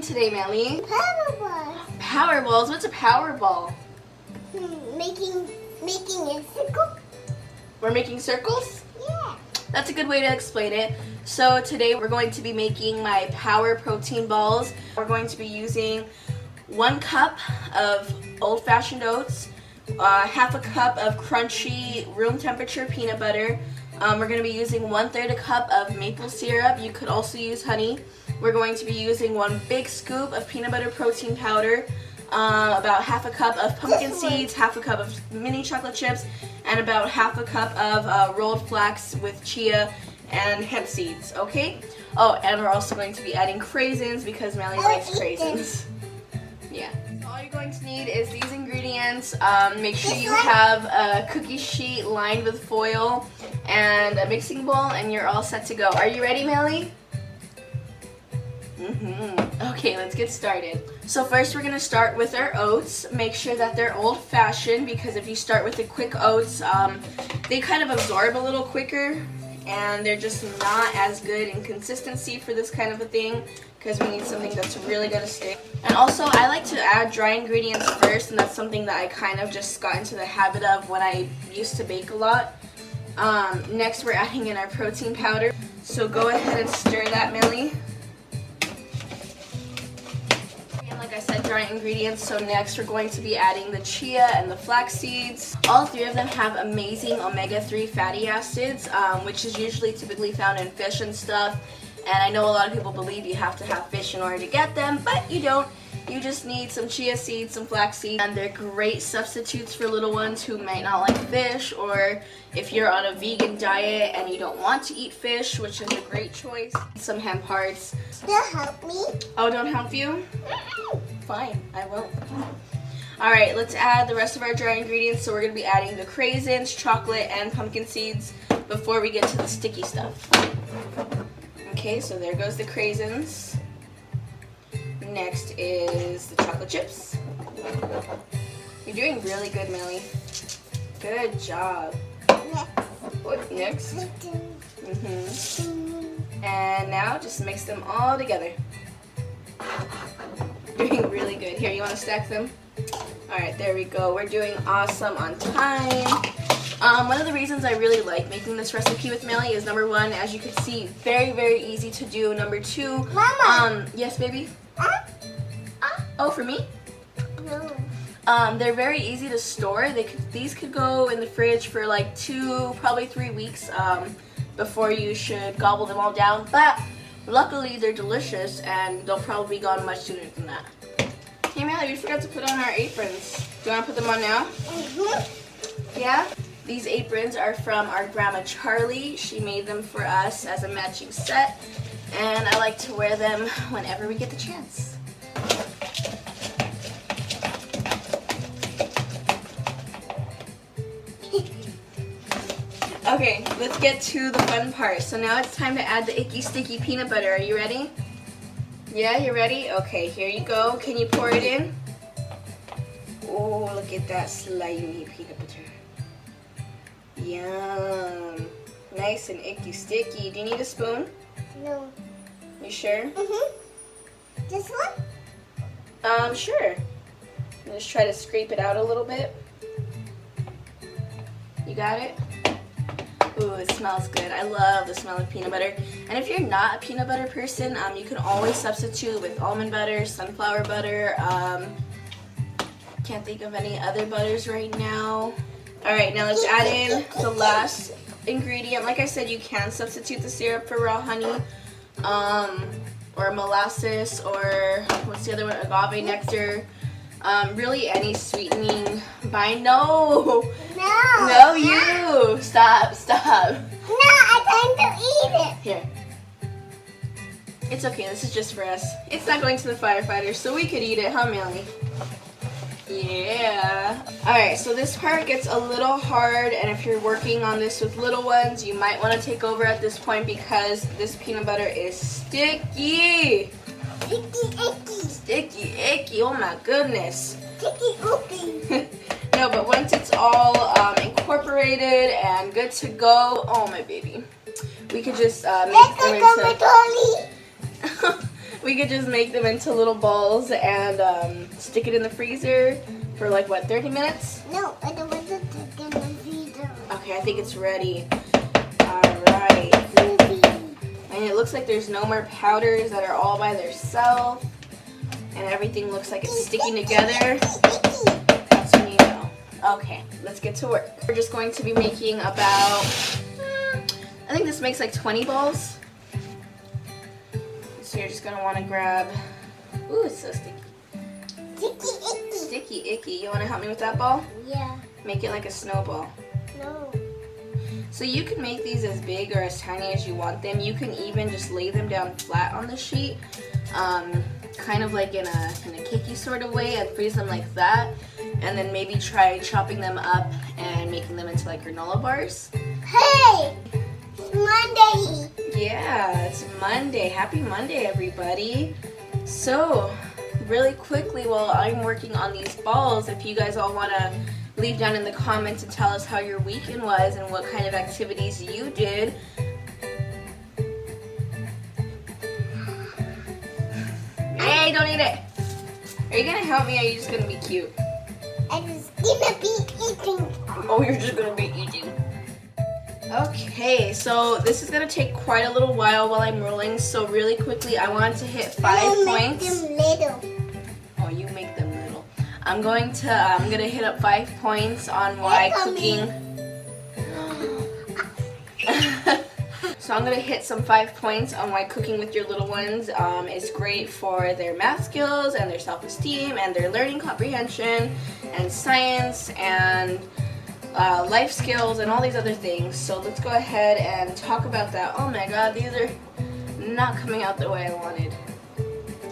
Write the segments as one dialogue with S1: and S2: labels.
S1: today, Melly?
S2: Powerballs.
S1: Powerballs? What's a powerball?
S2: Making a circle.
S1: We're making circles?
S2: Yeah.
S1: That's a good way to explain it. So today we're going to be making my power protein balls. We're going to be using 1 cup of old-fashioned oats, half a cup of crunchy room temperature peanut butter. We're going to be using 1/3 a cup of maple syrup. You could also use honey. We're going to be using 1 big scoop of peanut butter protein powder, about half a cup of pumpkin seeds, half a cup of mini chocolate chips, and about half a cup of rolled flax with chia and hemp seeds, okay? Oh, and we're also going to be adding craisins because Melly likes craisins. Yeah. All you're going to need is these ingredients. Make sure you have a cookie sheet lined with foil and a mixing bowl, and you're all set to go. Are you ready, Melly? Okay, let's get started. So first we're going to start with our oats. Make sure that they're old-fashioned because if you start with the quick oats, they kind of absorb a little quicker and they're just not as good in consistency for this kind of a thing because we need something that's really going to stick. And also I like to add dry ingredients first, and that's something that I kind of just got into the habit of when I used to bake a lot. Next we're adding in our protein powder. So go ahead and stir that, Melly. Like I said, dry ingredients. So next we're going to be adding the chia and the flax seeds. All 3 of them have amazing omega-3 fatty acids, which is usually typically found in fish and stuff. And I know a lot of people believe you have to have fish in order to get them, but you don't. You just need some chia seeds, some flax seeds, and they're great substitutes for little ones who might not like fish, or if you're on a vegan diet and you don't want to eat fish, which is a great choice. Some hemp hearts.
S2: They'll help me.
S1: Oh, don't help you? Fine, I won't. Alright, let's add the rest of our dry ingredients. So we're going to be adding the craisins, chocolate, and pumpkin seeds before we get to the sticky stuff. Okay, so there goes the craisins. Next is the chocolate chips. You're doing really good, Melly. Good job. What next? And now just mix them all together. Doing really good. Here, you want to stack them? Alright, there we go. We're doing awesome on time. One of the reasons I really like making this recipe with Melly is, number 1, as you can see, very, very easy to do. Number 2,
S2: Mama.
S1: Yes, baby? Oh, for me?
S2: No.
S1: They're very easy to store. These could go in the fridge for like 2, probably 3 weeks before you should gobble them all down. But luckily, they're delicious and they'll probably be gone much sooner than that. Hey, Melly, we forgot to put on our aprons. Do you want to put them on now? Yeah? These aprons are from our grandma Charlie. She made them for us as a matching set, and I like to wear them whenever we get the chance. Okay, let's get to the fun part. So now it's time to add the icky sticky peanut butter. Are you ready? Yeah, you ready? Okay, here you go. Can you pour it in? Oh, look at that slimy peanut butter. Yum. Nice and icky sticky. Do you need a spoon?
S2: No.
S1: You sure?
S2: This one?
S1: Sure. Just try to scrape it out a little bit. You got it? Ooh, it smells good. I love the smell of peanut butter. And if you're not a peanut butter person, you can always substitute with almond butter, sunflower butter. Can't think of any other butters right now. Alright, now let's add in the last ingredient. Like I said, you can substitute the syrup for raw honey, or molasses, or what's the other one? Agave nectar. Really any sweetening No, you! Stop.
S2: No, I'm going to eat it.
S1: Here. It's okay, this is just for us. It's not going to the firefighters, so we could eat it, huh, Melly? Yeah. Alright, so this part gets a little hard, and if you're working on this with little ones, you might want to take over at this point because this peanut butter is sticky. Sticky icky, oh my goodness.
S2: Sticky.
S1: No, but once it's all incorporated and good to go, oh my baby, we could just make them into... We could just make them into little balls and stick it in the freezer for like what, 30 minutes?
S2: No, I don't want to take in the freezer.
S1: Okay, I think it's ready. Alright. And it looks like there's no more powders that are all by themselves. And everything looks like it's sticking together. That's when you know. Okay, let's get to work. We're just going to be making about, I think this makes like 20 balls. So you're just going to want to grab, ooh, it's so sticky.
S2: Sticky icky.
S1: Sticky icky. You want to help me with that ball?
S2: Yeah.
S1: Make it like a snowball.
S2: No.
S1: So you can make these as big or as tiny as you want them. You can even just lay them down flat on the sheet, kind of like in a cakey sort of way, and freeze them like that. And then maybe try chopping them up and making them into like granola bars.
S2: Hey! It's Monday!
S1: Yeah, it's Monday. Happy Monday, everybody. So, really quickly while I'm working on these balls, if you guys all want to leave down in the comments and tell us how your weekend was and what kind of activities you did. Hey, don't eat it. Are you going to help me or are you just going to be cute?
S2: I'm just gonna be eating.
S1: Oh, you're just going to be eating. Okay, so this is going to take quite a little while I'm rolling. So really quickly, I want to hit 5 points.
S2: Make them little.
S1: Oh, you make them little. I'm gonna hit up 5 points on why cooking. So I'm gonna hit some 5 points on why cooking with your little ones is great for their math skills and their self-esteem and their learning comprehension and science and life skills and all these other things. So let's go ahead and talk about that. Oh my God, these are not coming out the way I wanted.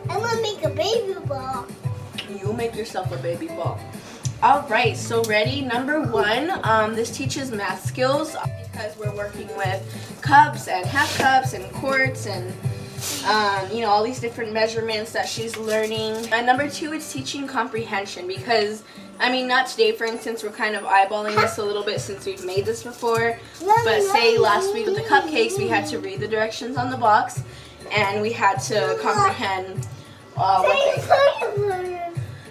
S2: I'm gonna make a baby ball.
S1: You make yourself a baby ball. Alright, so ready? Number 1, this teaches math skills because we're working with cups and half cups and quarts and all these different measurements that she's learning. And number 2, it's teaching comprehension because, not today, for instance, we're kind of eyeballing this a little bit since we've made this before. But say last week with the cupcakes, we had to read the directions on the box and we had to comprehend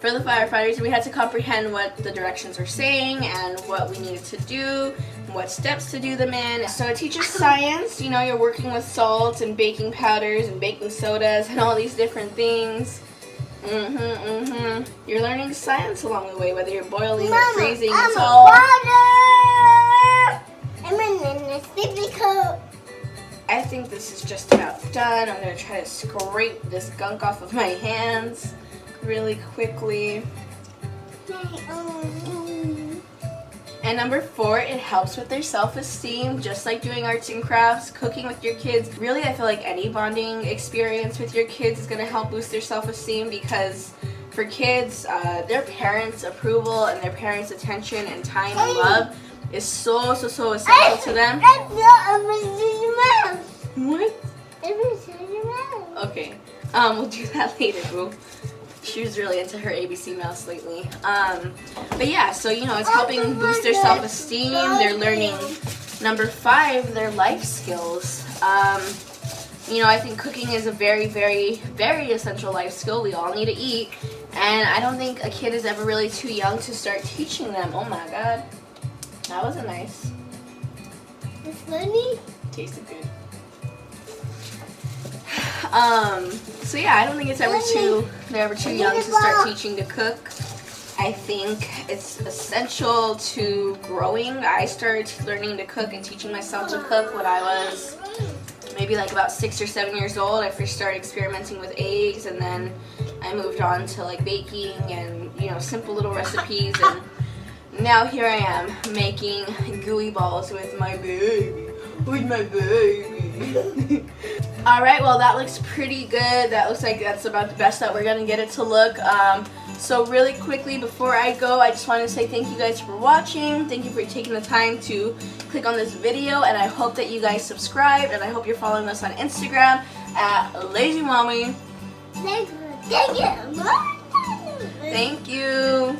S1: for the firefighters, we had to comprehend what the directions were saying and what we needed to do, what steps to do them in. So it teaches science. You're working with salts and baking powders and baking sodas and all these different things. You're learning science along the way, whether you're boiling or freezing. It's all.
S2: I'm in a sticky coat.
S1: I think this is just about done. I'm going to try to scrape this gunk off of my hands really quickly. And number 4, it helps with their self-esteem, just like doing arts and crafts, cooking with your kids. Really, I feel like any bonding experience with your kids is going to help boost their self-esteem because for kids, their parents' approval and their parents' attention and time and love is so essential to them. What? Okay, we'll do that later, boo. She was really into her ABC mouse lately. But yeah, so it's helping boost their self-esteem. They're learning, number 5, their life skills. I think cooking is a very, very, very essential life skill. We all need to eat. And I don't think a kid is ever really too young to start teaching them. Oh my God. That wasn't nice.
S2: It's funny.
S1: Tasted good. So yeah, I don't think they're ever too young to start teaching to cook. I think it's essential to growing. I started learning to cook and teaching myself to cook when I was maybe like about 6 or 7 years old. I first started experimenting with eggs, and then I moved on to like baking and simple little recipes, and now here I am making gooey balls with my baby. Alright, well that looks pretty good. That looks like that's about the best that we're going to get it to look. So really quickly before I go, I just want to say thank you guys for watching. Thank you for taking the time to click on this video, and I hope that you guys subscribe, and I hope you're following us on Instagram at Lazy Mommy.
S2: Thank you.
S1: Thank you.